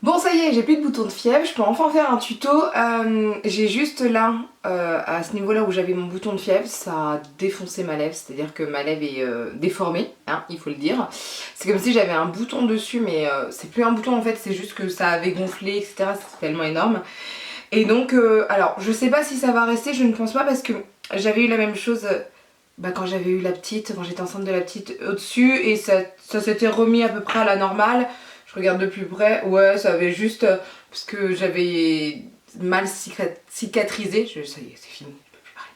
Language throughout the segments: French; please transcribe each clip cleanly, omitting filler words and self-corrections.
Bon ça y est, j'ai plus de boutons de fièvre, je peux enfin faire un tuto. J'ai juste là, à ce niveau là où j'avais mon bouton de fièvre, ça a défoncé ma lèvre, c'est-à-dire que ma lèvre est déformée, hein, il faut le dire. C'est comme si j'avais un bouton dessus, mais c'est plus un bouton en fait, c'est juste que ça avait gonflé, etc. C'est tellement énorme. Et donc, alors je sais pas si ça va rester, je ne pense pas parce que j'avais eu la même chose quand j'avais eu la petite, quand j'étais enceinte de la petite au-dessus et ça s'était remis à peu près à la normale. Je regarde de plus près, ouais ça avait juste, parce que j'avais mal cicatrisé, ça y est c'est fini, je peux plus parler.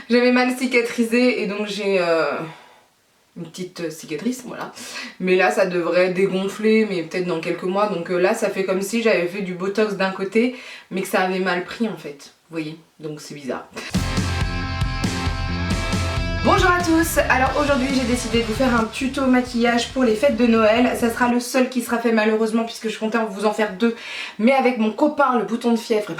J'avais mal cicatrisé et donc j'ai une petite cicatrice, voilà. Mais là ça devrait dégonfler, mais peut-être dans quelques mois, donc là ça fait comme si j'avais fait du botox d'un côté, mais que ça avait mal pris en fait, vous voyez, donc c'est bizarre. Bonjour à tous, alors aujourd'hui j'ai décidé de vous faire un tuto maquillage pour les fêtes de Noël. Ça sera le seul qui sera fait malheureusement puisque je comptais vous en faire deux. Mais avec mon copain le bouton de fièvre,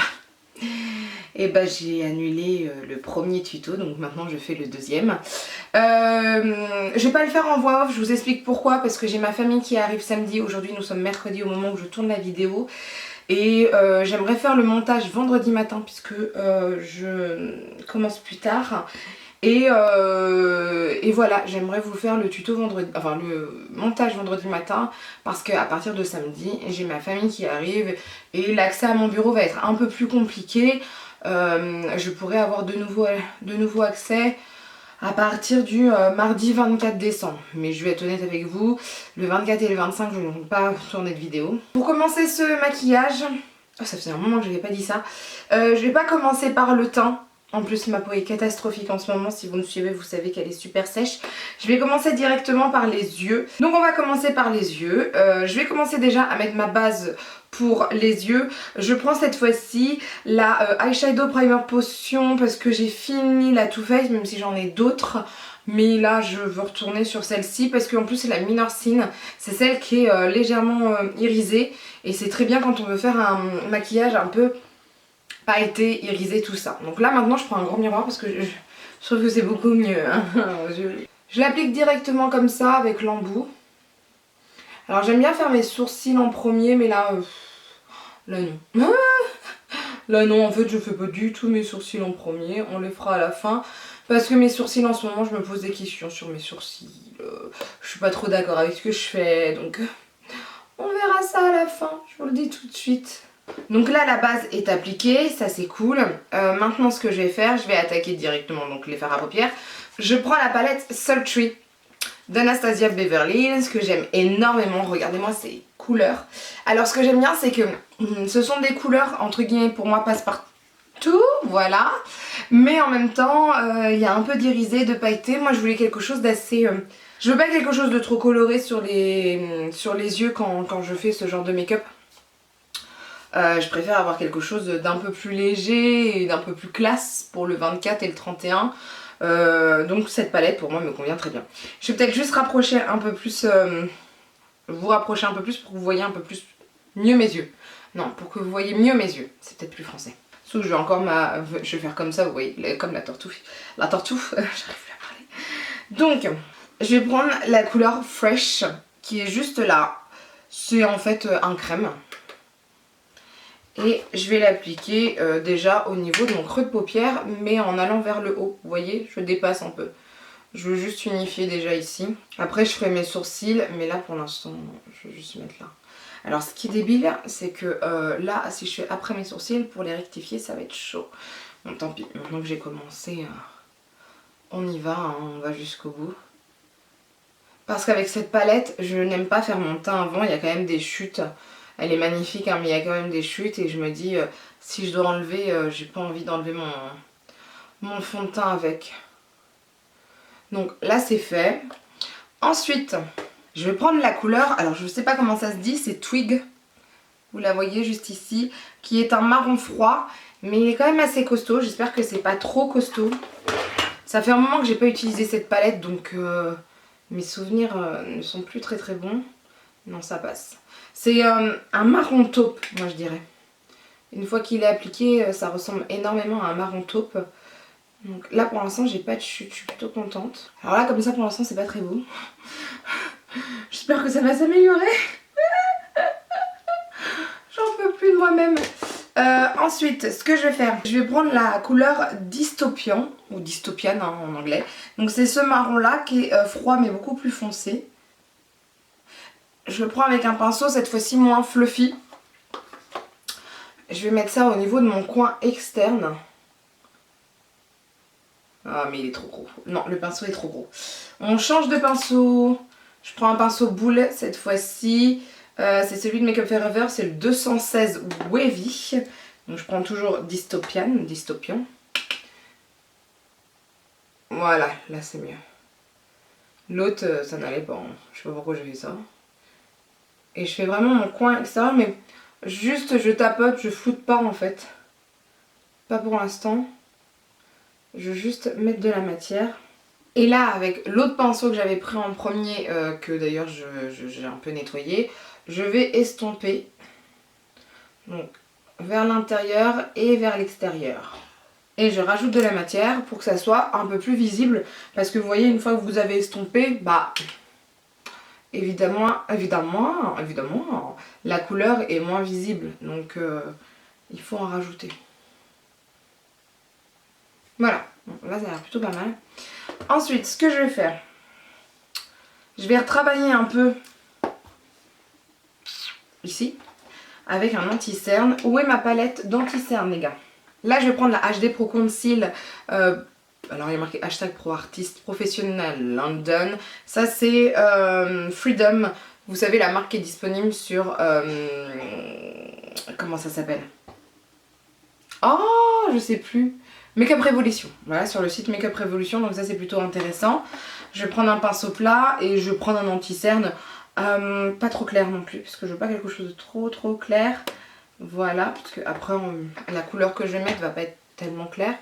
j'ai annulé le premier tuto, donc maintenant je fais le deuxième. Je vais pas le faire en voix off, je vous explique pourquoi. Parce que j'ai ma famille qui arrive samedi, aujourd'hui nous sommes mercredi au moment où je tourne la vidéo. Et j'aimerais faire le montage vendredi matin puisque je commence plus tard. Et voilà, j'aimerais vous faire le tuto vendredi, enfin le montage vendredi matin parce qu'à partir de samedi, j'ai ma famille qui arrive et l'accès à mon bureau va être un peu plus compliqué. Je pourrais avoir de nouveau accès à partir du mardi 24 décembre. Mais je vais être honnête avec vous, le 24 et le 25, je ne vais pas tourner de vidéo. Pour commencer ce maquillage, oh, ça faisait un moment que je n'avais pas dit ça, je vais pas commencer par le teint. En plus ma peau est catastrophique en ce moment, si vous me suivez vous savez qu'elle est super sèche. Je vais commencer directement par les yeux. Donc on va commencer par les yeux. Je vais commencer déjà à mettre ma base pour les yeux. Je prends cette fois-ci la Eyeshadow Primer Potion parce que j'ai fini la Too Faced, même si j'en ai d'autres. Mais là je veux retourner sur celle-ci parce qu'en plus c'est la Minor Sin. C'est celle qui est légèrement irisée. Et c'est très bien quand on veut faire un maquillage un peu pailleté, irisé, tout ça. Donc là maintenant je prends un gros miroir parce que je trouve que c'est beaucoup mieux. Hein. Je l'applique directement comme ça avec l'embout. Alors j'aime bien faire mes sourcils en premier mais là non. Là non, en fait je fais pas du tout mes sourcils en premier, on les fera à la fin. Parce que mes sourcils en ce moment je me pose des questions sur mes sourcils. Je suis pas trop d'accord avec ce que je fais donc on verra ça à la fin, je vous le dis tout de suite. Donc là la base est appliquée, ça c'est cool. Maintenant ce que je vais faire, je vais attaquer directement donc les fards à paupières. Je prends la palette Sultry d'Anastasia Beverly Hills que j'aime énormément. Regardez-moi ces couleurs. Alors ce que j'aime bien c'est que ce sont des couleurs entre guillemets pour moi passe-partout, voilà. Mais en même temps il y a un peu d'irisé, de pailleté. Moi je voulais quelque chose d'assez... je veux pas quelque chose de trop coloré sur les yeux quand je fais ce genre de make-up. Je préfère avoir quelque chose d'un peu plus léger et d'un peu plus classe pour le 24 et le 31. Donc cette palette pour moi me convient très bien. Je vais peut-être juste rapprocher un peu plus, vous rapprocher un peu plus pour que vous voyez un peu plus mieux mes yeux. Non, pour que vous voyez mieux mes yeux, c'est peut-être plus français. Sauf que je vais encore je vais faire comme ça, vous voyez, comme la tortouffe. La tortouffe, j'arrive plus à parler. Donc, je vais prendre la couleur Fresh qui est juste là. C'est en fait un crème. Et je vais l'appliquer déjà au niveau de mon creux de paupière, mais en allant vers le haut. Vous voyez, je dépasse un peu. Je veux juste unifier déjà ici. Après je ferai mes sourcils, mais là pour l'instant, je vais juste mettre là. Alors ce qui est débile, c'est que là, si je fais après mes sourcils, pour les rectifier, ça va être chaud. Bon tant pis, maintenant que j'ai commencé, on y va, hein, on va jusqu'au bout. Parce qu'avec cette palette, je n'aime pas faire mon teint avant, il y a quand même des chutes. Elle est magnifique hein, mais il y a quand même des chutes et je me dis si je dois enlever, j'ai pas envie d'enlever mon fond de teint avec. Donc là c'est fait. Ensuite, je vais prendre la couleur, alors je sais pas comment ça se dit, c'est Twig. Vous la voyez juste ici, qui est un marron froid, mais il est quand même assez costaud, j'espère que c'est pas trop costaud. Ça fait un moment que j'ai pas utilisé cette palette donc mes souvenirs ne sont plus très bons. Non ça passe. C'est un marron taupe, moi je dirais. Une fois qu'il est appliqué, ça ressemble énormément à un marron taupe. Donc là pour l'instant j'ai pas de chute, je suis plutôt contente. Alors là comme ça pour l'instant c'est pas très beau. J'espère que ça va s'améliorer. de moi-même. Ensuite, ce que je vais faire, je vais prendre la couleur Dystopian, ou Dystopian hein, en anglais. Donc c'est ce marron là qui est froid mais beaucoup plus foncé. Je le prends avec un pinceau, cette fois-ci moins fluffy. Je vais mettre ça au niveau de mon coin externe. Ah mais il est trop gros. Non, le pinceau est trop gros. On change de pinceau. Je prends un pinceau boule cette fois-ci. C'est celui de Make Up Forever, c'est le 216 Wavy. Donc je prends toujours Dystopian. Voilà, là c'est mieux. L'autre, ça n'allait pas. Hein. Je sais pas pourquoi j'ai fait ça. Et je fais vraiment mon coin extérieur, mais juste je tapote, je floute pas en fait. Pas pour l'instant. Je veux juste mettre de la matière. Et là, avec l'autre pinceau que j'avais pris en premier, que d'ailleurs j'ai un peu nettoyé, je vais estomper. Donc, vers l'intérieur et vers l'extérieur. Et je rajoute de la matière pour que ça soit un peu plus visible. Parce que vous voyez, une fois que vous avez estompé, bah... Évidemment, la couleur est moins visible. Donc, il faut en rajouter. Voilà. Bon, là, ça a l'air plutôt pas mal. Ensuite, ce que je vais faire, je vais retravailler un peu ici avec un anti-cerne. Où est ma palette d'anti-cerne, les gars? Là, je vais prendre la HD Pro Conceal. Alors, il y a marqué hashtag Pro Artist Professionnel London. Ça, c'est Freedom. Vous savez, la marque qui est disponible sur... comment ça s'appelle? Oh, je sais plus. Make Up Revolution. Voilà, sur le site Make Up Revolution. Donc ça, c'est plutôt intéressant. Je vais prendre un pinceau plat et je vais prendre un anti-cerne. Pas trop clair non plus, parce que je veux pas quelque chose de trop clair. Voilà, parce que après, la couleur que je vais mettre va pas être tellement claire.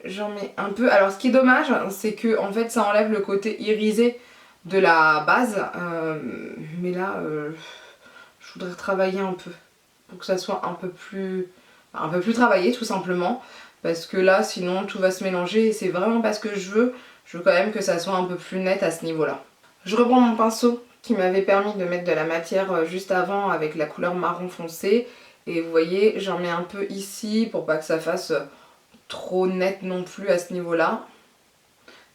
J'en mets un peu. Alors ce qui est dommage, c'est que en fait ça enlève le côté irisé de la base. Mais là, je voudrais travailler un peu pour que ça soit un peu plus travaillé tout simplement. Parce que là, sinon tout va se mélanger et c'est vraiment pas ce que je veux. Je veux quand même que ça soit un peu plus net à ce niveau-là. Je reprends mon pinceau qui m'avait permis de mettre de la matière juste avant avec la couleur marron foncé. Et vous voyez, j'en mets un peu ici pour pas que ça fasse trop net non plus à ce niveau-là.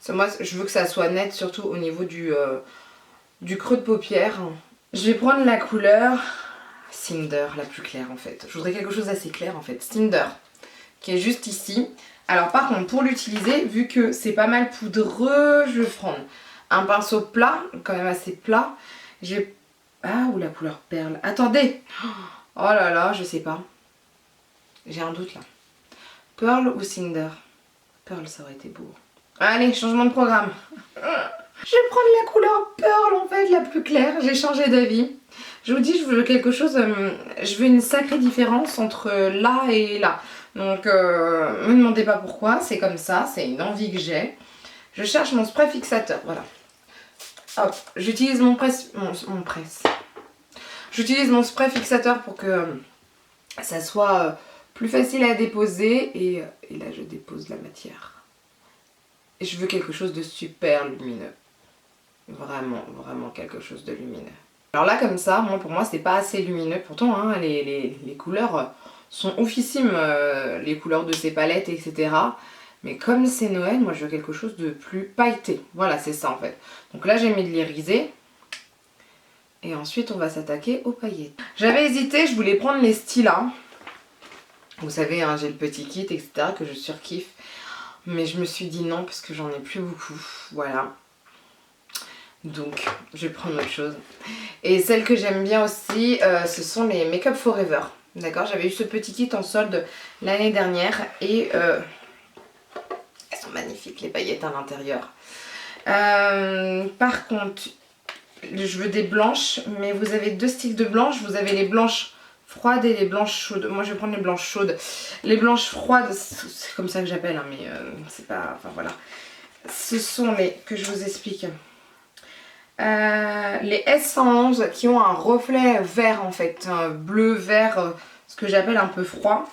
Moi, je veux que ça soit net surtout au niveau du creux de paupière. Je vais prendre la couleur Cinder, la plus claire en fait. Je voudrais quelque chose d'assez clair en fait. Cinder, qui est juste ici. Alors par contre, pour l'utiliser, vu que c'est pas mal poudreux, je vais prendre un pinceau plat, quand même assez plat. J'ai... Ah, ou la couleur perle. Attendez! Oh là là, je sais pas. J'ai un doute là. Pearl ou Cinder? Pearl, ça aurait été beau. Allez, changement de programme. Je vais prendre la couleur Pearl en fait, la plus claire. J'ai changé d'avis. Je vous dis, je veux quelque chose... je veux une sacrée différence entre là et là. Donc, me demandez pas pourquoi. C'est comme ça, c'est une envie que j'ai. Je cherche mon spray fixateur, voilà. Hop, j'utilise J'utilise mon spray fixateur pour que ça soit plus facile à déposer. Et là, je dépose la matière. Et je veux quelque chose de super lumineux. Vraiment, vraiment quelque chose de lumineux. Alors là, comme ça, pour moi, c'est pas assez lumineux. Pourtant, hein, les couleurs sont oufissimes, les couleurs de ces palettes, etc. Mais comme c'est Noël, moi, je veux quelque chose de plus pailleté. Voilà, c'est ça, en fait. Donc là, j'ai mis de l'irisé. Et ensuite, on va s'attaquer aux paillettes. J'avais hésité, je voulais prendre les stylas. Vous savez, hein, j'ai le petit kit, etc. que je surkiffe. Mais je me suis dit non, parce que j'en ai plus beaucoup. Voilà. Donc, je vais prendre autre chose. Et celles que j'aime bien aussi, ce sont les Make Up Forever. D'accord, j'avais eu ce petit kit en solde l'année dernière. Et elles sont magnifiques, les paillettes à l'intérieur. Par contre, je veux des blanches. Mais vous avez deux sticks de blanches. Vous avez les blanches froides et les blanches chaudes. Moi, je vais prendre les blanches chaudes. Les blanches froides, c'est comme ça que j'appelle. Hein, mais c'est pas... Enfin, voilà. Ce sont les... Que je vous explique... les S111 qui ont un reflet vert en fait, un bleu vert, ce que j'appelle un peu froid,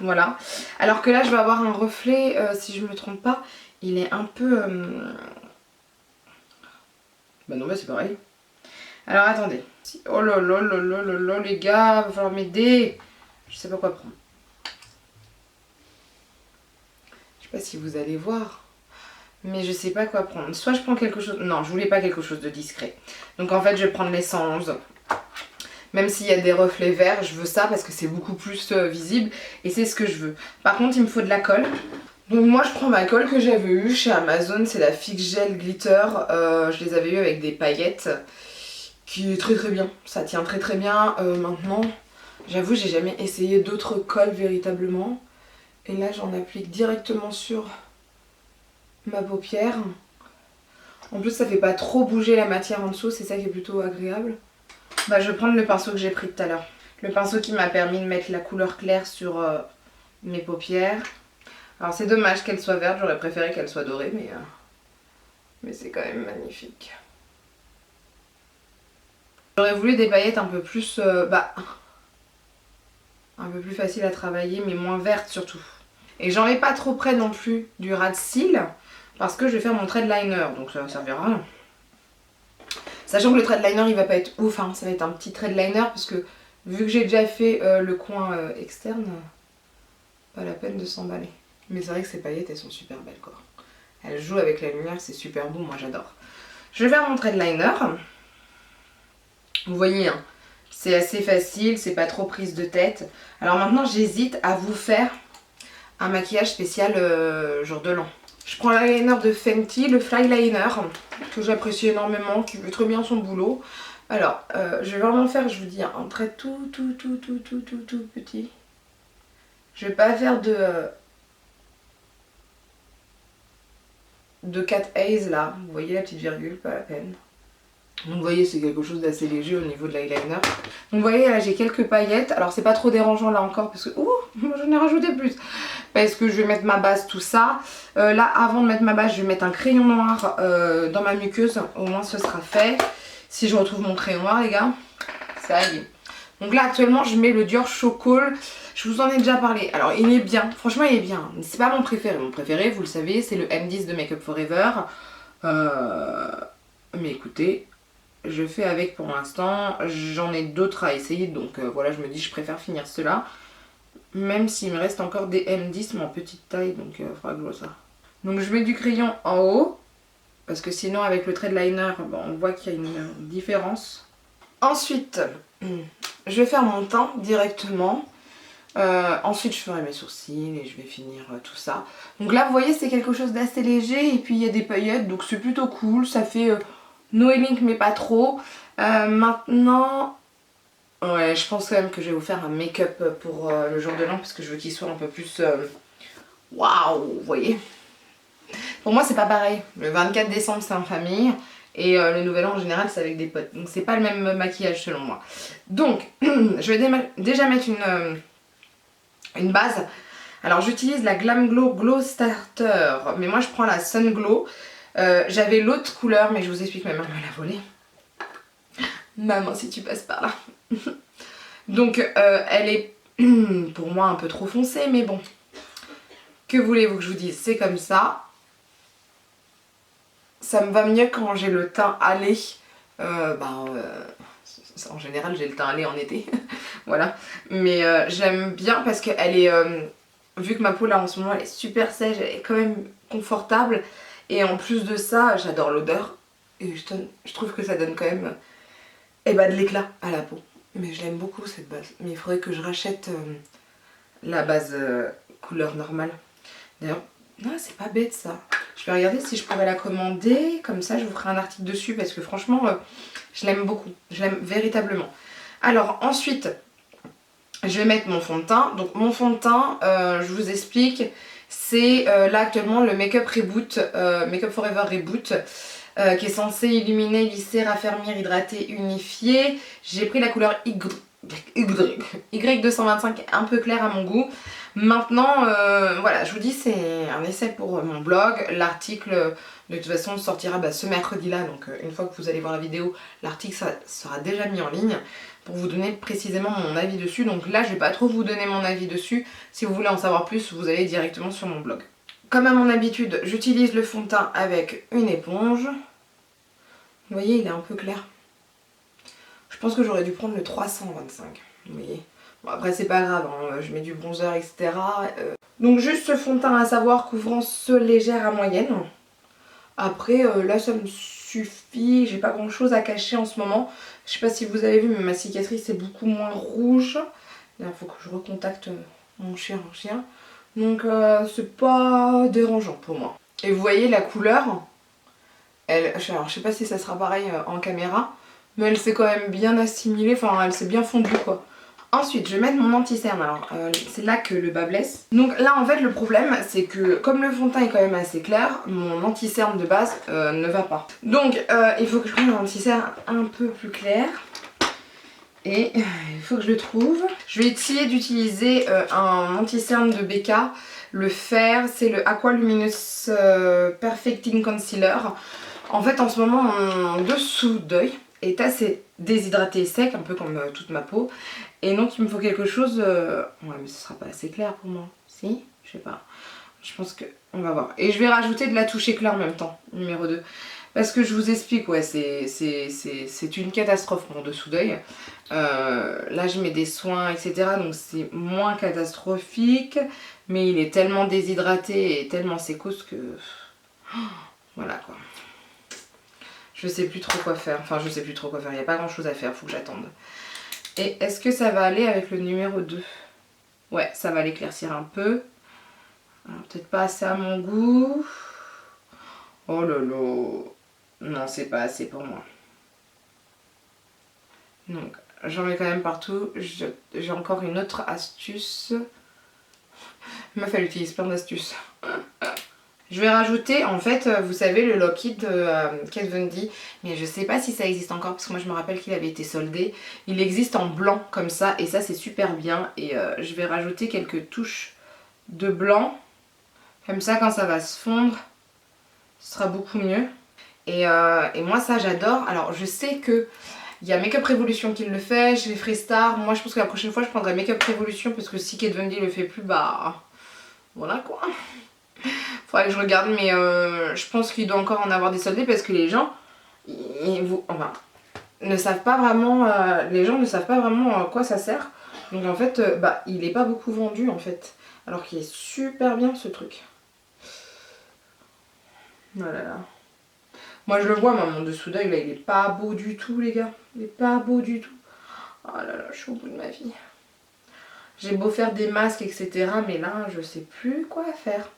voilà. Alors que là je vais avoir un reflet, si je me trompe pas, il est un peu... Bah non, bah c'est pareil. Alors attendez. Oh là là là là là là les gars, va falloir m'aider. Je sais pas quoi prendre. Je sais pas si vous allez voir. Mais je sais pas quoi prendre. Soit je prends quelque chose... Non, je voulais pas quelque chose de discret. Donc en fait, je vais prendre les 111. Même s'il y a des reflets verts, je veux ça parce que c'est beaucoup plus visible. Et c'est ce que je veux. Par contre, il me faut de la colle. Donc moi, je prends ma colle que j'avais eue chez Amazon. C'est la Fix Gel Glitter. Je les avais eues avec des paillettes. Qui est très très bien. Ça tient très très bien. Maintenant, j'avoue, j'ai jamais essayé d'autres colles véritablement. Et là, j'en applique directement sur ma paupière. En plus, ça fait pas trop bouger la matière en dessous, c'est ça qui est plutôt agréable. Bah, je vais prendre le pinceau que j'ai pris tout à l'heure. Le pinceau qui m'a permis de mettre la couleur claire sur mes paupières. Alors c'est dommage qu'elle soit verte, j'aurais préféré qu'elle soit dorée, mais c'est quand même magnifique. J'aurais voulu des paillettes un peu plus, un peu plus faciles à travailler, mais moins vertes surtout. Et j'en ai pas trop près non plus du ras de cils. Parce que je vais faire mon trait de liner, donc ça va servir à rien. Sachant que le trait de liner il va pas être ouf, hein. Ça va être un petit trait de liner parce que vu que j'ai déjà fait le coin externe, pas la peine de s'emballer. Mais c'est vrai que ces paillettes elles sont super belles quoi. Elles jouent avec la lumière, c'est super beau, moi j'adore. Je vais faire mon trait de liner. Vous voyez, hein, c'est assez facile, c'est pas trop prise de tête. Alors maintenant j'hésite à vous faire un maquillage spécial jour de l'an. Je prends l'eyeliner de Fenty, le Fly Liner, que j'apprécie énormément, qui fait très bien son boulot. Alors, je vais vraiment faire, je vous dis, un trait tout petit. Je vais pas faire de cat eyes là. Vous voyez la petite virgule, pas la peine. Donc vous voyez, c'est quelque chose d'assez léger au niveau de l'eyeliner. Donc vous voyez, là j'ai quelques paillettes. Alors c'est pas trop dérangeant là encore parce que... Ouh, j'en ai rajouté plus. Parce que je vais mettre ma base, tout ça. Là, avant de mettre ma base, je vais mettre un crayon noir dans ma muqueuse. Au moins ce sera fait. Si je retrouve mon crayon noir, les gars, ça y est. Donc là, actuellement, je mets le Dior Chocolat. Je vous en ai déjà parlé. Alors, il est bien. Franchement, il est bien. Mais c'est pas mon préféré. Mon préféré, vous le savez, c'est le M10 de Make Up For Ever. Mais écoutez... Je fais avec pour l'instant, j'en ai d'autres à essayer, donc voilà, je me dis je préfère finir cela. Même s'il me reste encore des M10 mais en petite taille, donc il faudra que je vois ça. Donc je mets du crayon en haut, parce que sinon avec le trait de liner, on voit qu'il y a une différence. Ensuite, je vais faire mon teint directement. Ensuite je ferai mes sourcils et je vais finir tout ça. Donc là vous voyez c'est quelque chose d'assez léger et puis il y a des paillettes, donc c'est plutôt cool, ça fait... Noël mais pas trop. Maintenant, ouais, je pense quand même que je vais vous faire un make-up pour le jour de l'an parce que je veux qu'il soit un peu plus... Waouh, vous voyez. Pour moi, c'est pas pareil. Le 24 décembre, c'est en famille et le nouvel an en général, c'est avec des potes. Donc, c'est pas le même maquillage selon moi. Donc, je vais déjà mettre une base. Alors, j'utilise la Glam Glow Glow Starter, mais moi, je prends la Sun Glow. J'avais l'autre couleur mais je vous explique, ma mère me l'a volée. Maman si tu passes par là. Donc elle est pour moi un peu trop foncée mais bon. Que voulez-vous que je vous dise, c'est comme ça. Ça me va mieux quand j'ai le teint allé. En général j'ai le teint allé en été. Voilà. Mais j'aime bien parce qu'elle est... vu que ma peau là en ce moment elle est super sèche, elle est quand même confortable. Et en plus de ça, j'adore l'odeur. Et je trouve que ça donne quand même de l'éclat à la peau. Mais je l'aime beaucoup cette base. Mais il faudrait que je rachète la base couleur normale. D'ailleurs, non, c'est pas bête ça. Je vais regarder si je pourrais la commander. Comme ça, je vous ferai un article dessus. Parce que franchement, je l'aime beaucoup. Je l'aime véritablement. Alors ensuite, je vais mettre mon fond de teint. Donc mon fond de teint, je vous explique... C'est là actuellement le Make Up Reboot, Make Up For Ever Reboot, qui est censé illuminer, lisser, raffermir, hydrater, unifier. J'ai pris la couleur Y225, un peu claire à mon goût. Maintenant, voilà, je vous dis, c'est un essai pour mon blog. L'article, de toute façon, sortira ce mercredi-là. Donc, une fois que vous allez voir la vidéo, l'article sera déjà mis en ligne pour vous donner précisément mon avis dessus. Donc là, je vais pas trop vous donner mon avis dessus. Si vous voulez en savoir plus, vous allez directement sur mon blog. Comme à mon habitude, j'utilise le fond de teint avec une éponge. Vous voyez, il est un peu clair. Je pense que j'aurais dû prendre le 325. Vous voyez. Bon, après c'est pas grave, hein, je mets du bronzer, etc. Donc juste ce fond de teint à savoir, couvrance légère à moyenne. Après là ça me suffit, j'ai pas grand chose à cacher en ce moment. Je sais pas si vous avez vu mais ma cicatrice est beaucoup moins rouge. Il faut que je recontacte mon chirurgien. Donc c'est pas dérangeant pour moi. Et vous voyez la couleur, alors je sais pas si ça sera pareil en caméra, mais elle s'est quand même bien assimilée, enfin elle s'est bien fondue quoi. Ensuite je vais mettre mon anti-cerne, alors c'est là que le bas blesse. Donc là en fait le problème c'est que comme le fond de teint est quand même assez clair, mon anti-cerne de base ne va pas. Donc il faut que je prenne un anti-cerne un peu plus clair. Et il faut que je le trouve. Je vais essayer d'utiliser un anti-cerne de BK. Le fer, c'est le Aqua Luminous Perfecting Concealer. En fait en ce moment mon dessous d'œil est assez déshydraté et sec, un peu comme toute ma peau. Et donc il me faut quelque chose... Ouais mais ce sera pas assez clair pour moi. Si? Je sais pas. Je pense que... On va voir. Et je vais rajouter de la touche éclat en même temps, numéro 2. Parce que je vous explique, ouais, c'est une catastrophe mon dessous d'œil. Là je mets des soins, etc. Donc c'est moins catastrophique. Mais il est tellement déshydraté et tellement sécose que... Voilà quoi. Je sais plus trop quoi faire. Enfin je sais plus trop quoi faire. Il n'y a pas grand chose à faire, faut que j'attende. Et est-ce que ça va aller avec le numéro 2? Ouais, ça va l'éclaircir un peu. Peut-être pas assez à mon goût. Oh là là. Non, c'est pas assez pour moi. Donc, j'en mets quand même partout. J'ai encore une autre astuce. Meuf, elle utilise plein d'astuces. Je vais rajouter, en fait, vous savez, le Lock-It de Kat Von D. Mais je sais pas si ça existe encore, parce que moi je me rappelle qu'il avait été soldé. Il existe en blanc, comme ça, et ça c'est super bien. Et je vais rajouter quelques touches de blanc. Comme ça, quand ça va se fondre, ce sera beaucoup mieux. Et moi ça j'adore. Alors je sais que il y a Makeup Revolution qui le fait, chez les Freestar. Moi je pense que la prochaine fois je prendrai Makeup Revolution parce que si Kat Von D le fait plus, bah voilà quoi. Faudrait que je regarde, mais je pense qu'il doit encore en avoir des soldés parce que les gens ne savent pas vraiment, les gens ne savent pas vraiment à quoi ça sert. Donc en fait bah il est pas beaucoup vendu en fait, alors qu'il est super bien ce truc. Voilà là. Moi je le vois, mon dessous d'œil là il est pas beau du tout les gars. Il est pas beau du tout. Oh là là, je suis au bout de ma vie. J'ai beau faire des masques etc. mais là je sais plus quoi faire.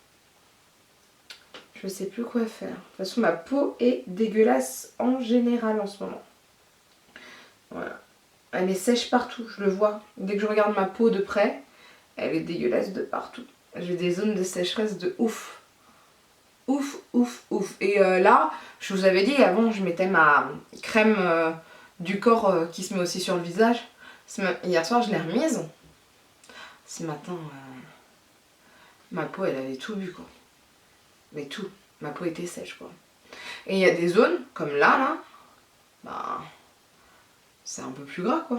Je sais plus quoi faire. De toute façon ma peau est dégueulasse en général en ce moment. Voilà. Elle est sèche partout, je le vois. Dès que je regarde ma peau de près, elle est dégueulasse de partout. J'ai des zones de sécheresse de ouf. Ouf, ouf, ouf. Et là, je vous avais dit, avant je mettais ma crème du corps qui se met aussi sur le visage. Hier soir je l'ai remise. Ce matin, ma peau elle avait tout bu quoi. Mais tout. Ma peau était sèche quoi. Et il y a des zones, comme là, bah c'est un peu plus gras quoi.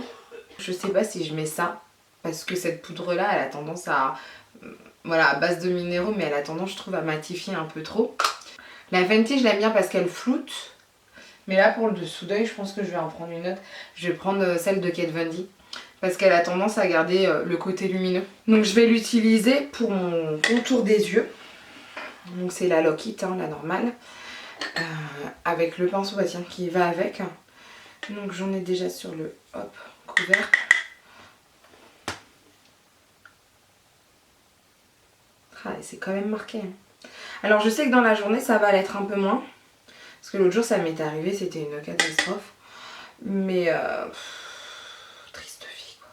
Je sais pas si je mets ça, parce que cette poudre là, elle a tendance à... Voilà, à base de minéraux, mais elle a tendance, je trouve, à matifier un peu trop. La Fenty, je l'aime bien parce qu'elle floute. Mais là, pour le dessous d'œil, je pense que je vais en prendre une autre. Je vais prendre celle de Kat Von D. Parce qu'elle a tendance à garder le côté lumineux. Donc je vais l'utiliser pour mon contour des yeux. Donc c'est la Lock-It, hein, la normale. Avec le pinceau tiens, qui va avec. Donc j'en ai déjà sur le couvercle. Ah, c'est quand même marqué. Alors je sais que dans la journée ça va l'être un peu moins. Parce que l'autre jour ça m'est arrivé, c'était une catastrophe. Mais triste vie quoi.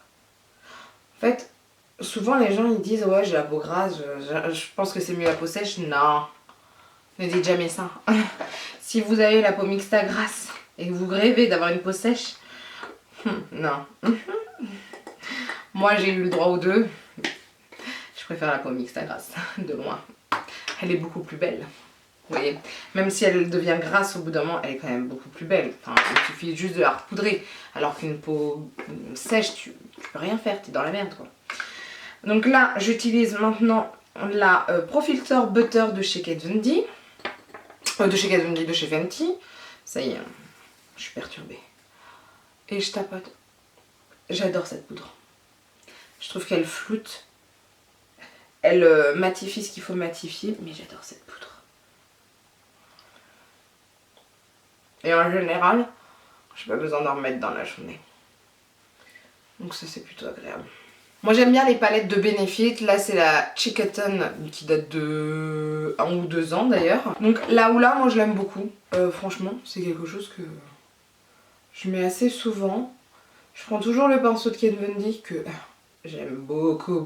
En fait, souvent les gens ils disent ouais j'ai la peau grasse, je pense que c'est mieux la peau sèche. Non, ne dites jamais ça. Si vous avez la peau mixte à grasse et que vous rêvez d'avoir une peau sèche, non. Moi j'ai eu le droit aux deux. Je préfère la peau mixte à grasse, de loin. Elle est beaucoup plus belle. Vous voyez, même si elle devient grasse au bout d'un moment, elle est quand même beaucoup plus belle. Enfin, il suffit juste de la repoudrer. Alors qu'une peau sèche, tu peux rien faire, t'es dans la merde quoi. Donc là, j'utilise maintenant la Pro Filter Butter de chez Kat Von D. De chez Fenty. Ça y est, je suis perturbée. Et je tapote. J'adore cette poudre. Je trouve qu'elle floute. Elle matifie ce qu'il faut matifier. Mais j'adore cette poudre. Et en général, j'ai pas besoin d'en remettre dans la journée. Donc ça c'est plutôt agréable. Moi j'aime bien les palettes de Benefit. Là c'est la Chickaton qui date de 1 ou 2 ans d'ailleurs. Donc là moi je l'aime beaucoup. Franchement c'est quelque chose que je mets assez souvent. Je prends toujours le pinceau de Kat Von D que j'aime beaucoup.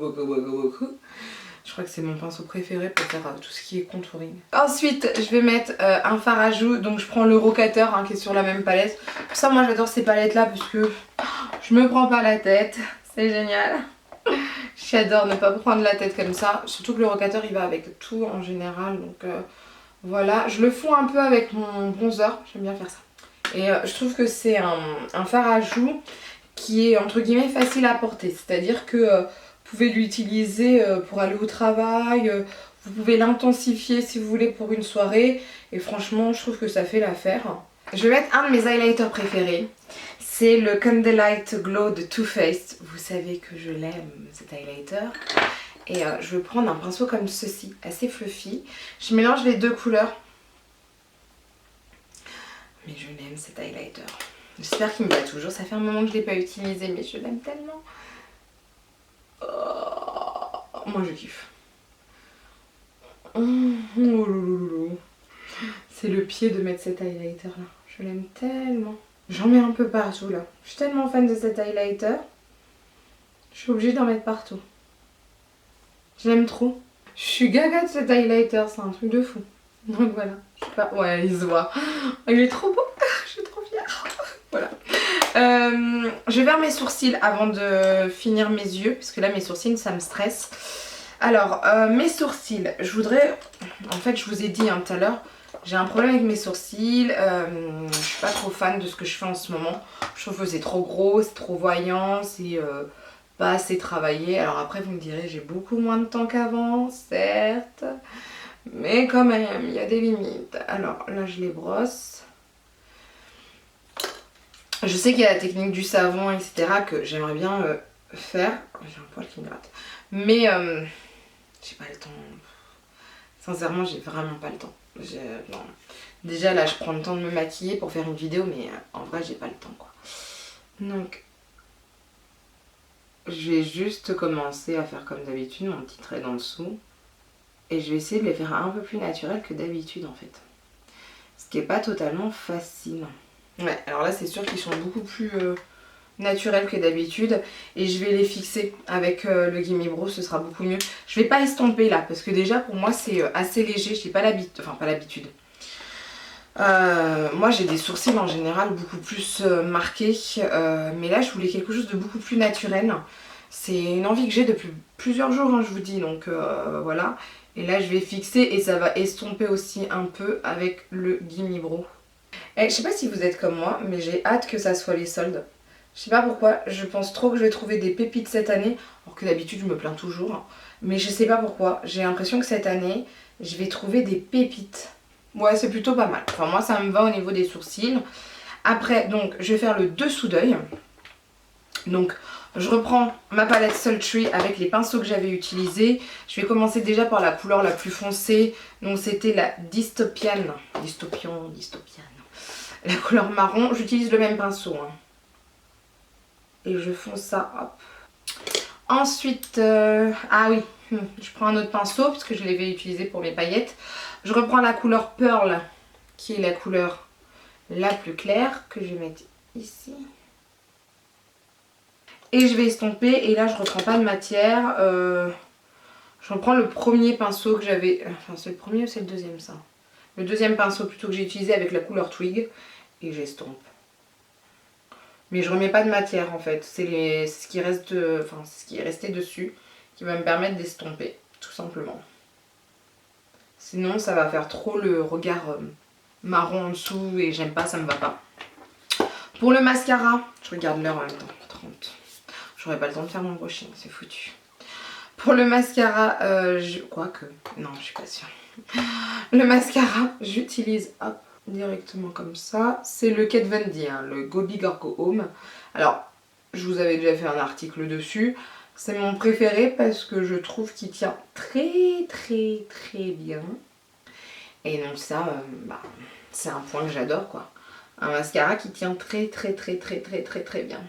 Je crois que c'est mon pinceau préféré pour faire tout ce qui est contouring. Ensuite je vais mettre un fard à joues. Donc je prends l'Eurocator qui est sur la même palette. Pour ça moi j'adore ces palettes là parce que je me prends pas la tête. C'est génial. J'adore ne pas prendre la tête comme ça. Surtout que l'Eurocator il va avec tout en général. Donc voilà. Je le fonds un peu avec mon bronzer. J'aime bien faire ça. Et je trouve que c'est un fard à joues qui est entre guillemets facile à porter. C'est-à-dire que vous pouvez l'utiliser pour aller au travail. Vous pouvez l'intensifier si vous voulez pour une soirée. Et franchement je trouve que ça fait l'affaire. Je vais mettre un de mes highlighters préférés. C'est le Candlelight Glow de Too Faced. Vous savez que je l'aime cet highlighter. Et je vais prendre un pinceau comme ceci, assez fluffy. Je mélange les deux couleurs. Mais je l'aime cet highlighter. J'espère qu'il me va toujours. Ça fait un moment que je ne l'ai pas utilisé, mais je l'aime tellement. Oh, moi je kiffe. C'est le pied de mettre cet highlighter là. Je l'aime tellement. J'en mets un peu partout là. Je suis tellement fan de cet highlighter. Je suis obligée d'en mettre partout. Je l'aime trop. Je suis gaga de cet highlighter, c'est un truc de fou. Donc voilà. Je sais pas. Ouais, il se voit. Il est trop beau. Je suis trop fière. Voilà. Je vais vers mes sourcils avant de finir mes yeux. Parce que là mes sourcils ça me stresse. Alors mes sourcils. Je voudrais... En fait je vous ai dit tout à l'heure. J'ai un problème avec mes sourcils, je suis pas trop fan de ce que je fais en ce moment. Je trouve que c'est trop gros, c'est trop voyant, c'est pas assez travaillé. Alors après vous me direz j'ai beaucoup moins de temps qu'avant, certes. Mais quand même, il y a des limites. Alors là je les brosse. Je sais qu'il y a la technique du savon, etc. que j'aimerais bien faire. J'ai un poil qui me gratte. Mais j'ai pas le temps. Sincèrement j'ai vraiment pas le temps. Non. Déjà là je prends le temps de me maquiller pour faire une vidéo mais en vrai j'ai pas le temps quoi. Donc je vais juste commencer à faire comme d'habitude mon petit trait en dessous. Et je vais essayer de les faire un peu plus naturels que d'habitude en fait. Ce qui est pas totalement facile. Ouais alors là c'est sûr qu'ils sont beaucoup plus naturels que d'habitude. Et je vais les fixer avec le Gimme Brow, ce sera beaucoup mieux. Je vais pas estomper là parce que déjà pour moi c'est assez léger. J'ai pas l'habitude, enfin pas l'habitude. Moi j'ai des sourcils en général beaucoup plus marqués. Mais là je voulais quelque chose de beaucoup plus naturel. C'est une envie que j'ai depuis plusieurs jours je vous dis. Donc voilà. Et là je vais fixer et ça va estomper aussi un peu avec le Gimme Brow. Et je sais pas si vous êtes comme moi mais j'ai hâte que ça soit les soldes. Je sais pas pourquoi, je pense trop que je vais trouver des pépites cette année, alors que d'habitude je me plains toujours. Mais je sais pas pourquoi, j'ai l'impression que cette année, je vais trouver des pépites. Ouais, c'est plutôt pas mal. Enfin moi ça me va au niveau des sourcils. Après, donc je vais faire le dessous d'œil. Donc je reprends ma palette Sultry avec les pinceaux que j'avais utilisés. Je vais commencer déjà par la couleur la plus foncée. Donc c'était la Dystopian. La couleur marron, j'utilise le même pinceau. Et je fonce ça, hop. Ensuite, ah oui, je prends un autre pinceau puisque je l'avais utilisé pour mes paillettes. Je reprends la couleur Pearl, qui est la couleur la plus claire, que je vais mettre ici. Et je vais estomper, et là je reprends pas de matière. Je reprends le premier pinceau que j'avais, enfin c'est le premier ou c'est le deuxième ça? Le deuxième pinceau plutôt que j'ai utilisé avec la couleur Twig, et j'estompe. Mais je remets pas de matière en fait, c'est ce qui reste ce qui est resté dessus qui va me permettre d'estomper, tout simplement. Sinon ça va faire trop le regard marron en dessous et j'aime pas, ça me va pas. Pour le mascara, je regarde l'heure en même temps, 30. J'aurais pas le temps de faire mon brushing, c'est foutu. Pour le mascara, quoique, non je suis pas sûre. Le mascara, j'utilise, hop, directement comme ça. C'est le Kat Von D, le Go Big or Go Home. Alors, je vous avais déjà fait un article dessus. C'est mon préféré parce que je trouve qu'il tient très bien. Et donc ça, c'est un point que j'adore quoi. Un mascara qui tient très bien.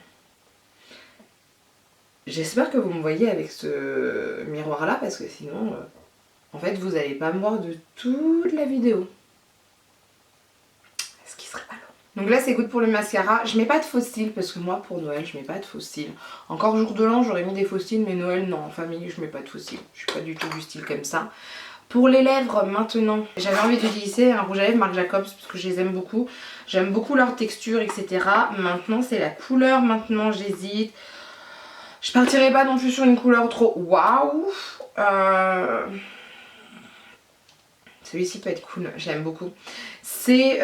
J'espère que vous me voyez avec ce miroir là parce que sinon, en fait, vous n'allez pas me voir de toute la vidéo. Ce qui serait pas long. Donc là, c'est good pour le mascara. Je mets pas de faux cils parce que moi, pour Noël, je mets pas de faux cils. Encore jour de l'an, j'aurais mis des faux cils, mais Noël, non. En famille, je mets pas de faux cils. Je suis pas du tout du style comme ça. Pour les lèvres, maintenant, j'avais envie d'utiliser un rouge à lèvres Marc Jacobs parce que je les aime beaucoup. J'aime beaucoup leur texture, etc. Maintenant, c'est la couleur. Maintenant, j'hésite. Je partirai pas non plus sur une couleur trop waouh. Celui-ci peut être cool, j'aime beaucoup. C'est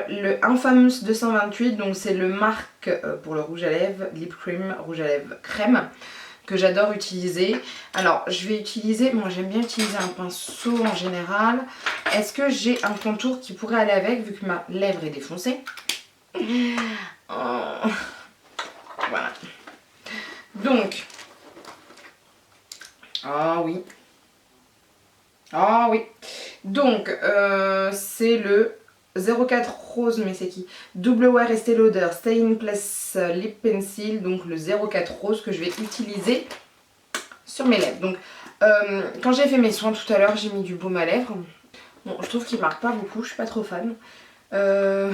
le Infamous 228, donc c'est le marque pour le rouge à lèvres, lip cream, rouge à lèvres crème, que j'adore utiliser. Alors je vais utiliser, moi j'aime bien utiliser un pinceau en général. Est-ce que j'ai un contour qui pourrait aller avec vu que ma lèvre est défoncée? Oh. Voilà. Donc, ah oui. Ah oui. Donc, c'est le 04 Rose, mais c'est qui? Double Wear Estée Lauder Stay in Place Lip Pencil, donc le 04 Rose que je vais utiliser sur mes lèvres. Donc, quand j'ai fait mes soins tout à l'heure, j'ai mis du baume à lèvres. Bon, je trouve qu'il marque pas beaucoup, je suis pas trop fan. Il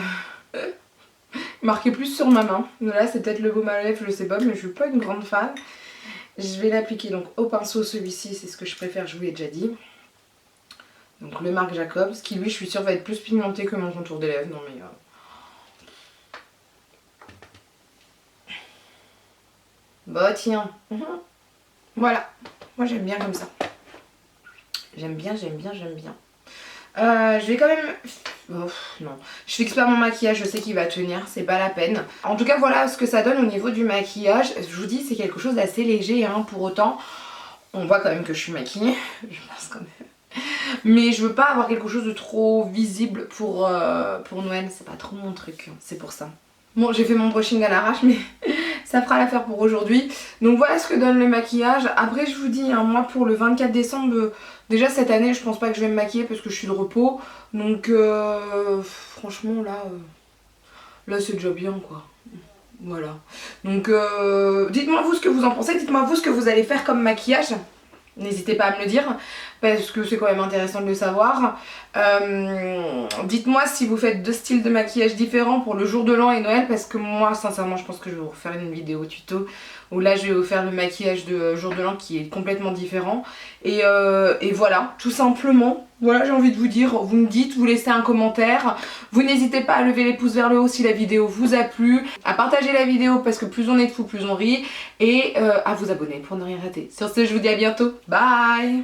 marquait plus sur ma main. Là, c'est peut-être le baume à lèvres, je sais pas, mais je suis pas une grande fan. Je vais l'appliquer donc au pinceau, celui-ci, c'est ce que je préfère, je vous l'ai déjà dit. Donc le Marc Jacobs, qui lui, je suis sûre, va être plus pigmenté que mon contour des lèvres. Non mais... Bah tiens. Voilà. Moi j'aime bien comme ça. J'aime bien. Je vais quand même... Oh, non. Je fixe pas mon maquillage, je sais qu'il va tenir, c'est pas la peine. En tout cas, voilà ce que ça donne au niveau du maquillage. Je vous dis, c'est quelque chose d'assez léger, hein. Pour autant, on voit quand même que je suis maquillée. Je pense quand même. Mais je veux pas avoir quelque chose de trop visible pour Noël, c'est pas trop mon truc, c'est pour ça. Bon, j'ai fait mon brushing à l'arrache, mais ça fera l'affaire pour aujourd'hui. Donc voilà ce que donne le maquillage. Après, je vous dis, hein, moi pour le 24 décembre, déjà cette année, je pense pas que je vais me maquiller parce que je suis de repos. Donc franchement, là c'est déjà bien quoi. Voilà. Donc dites-moi vous ce que vous en pensez, dites-moi vous ce que vous allez faire comme maquillage. N'hésitez pas à me le dire parce que c'est quand même intéressant de le savoir. Dites-moi si vous faites deux styles de maquillage différents pour le jour de l'an et Noël, parce que moi sincèrement je pense que je vais vous refaire une vidéo tuto où là je vais vous faire le maquillage de jour de l'an qui est complètement différent. Et voilà, tout simplement, voilà, j'ai envie de vous dire, vous me dites, vous laissez un commentaire, vous n'hésitez pas à lever les pouces vers le haut si la vidéo vous a plu, à partager la vidéo parce que plus on est de fous plus on rit, et à vous abonner pour ne rien rater. Sur ce, je vous dis à bientôt, bye.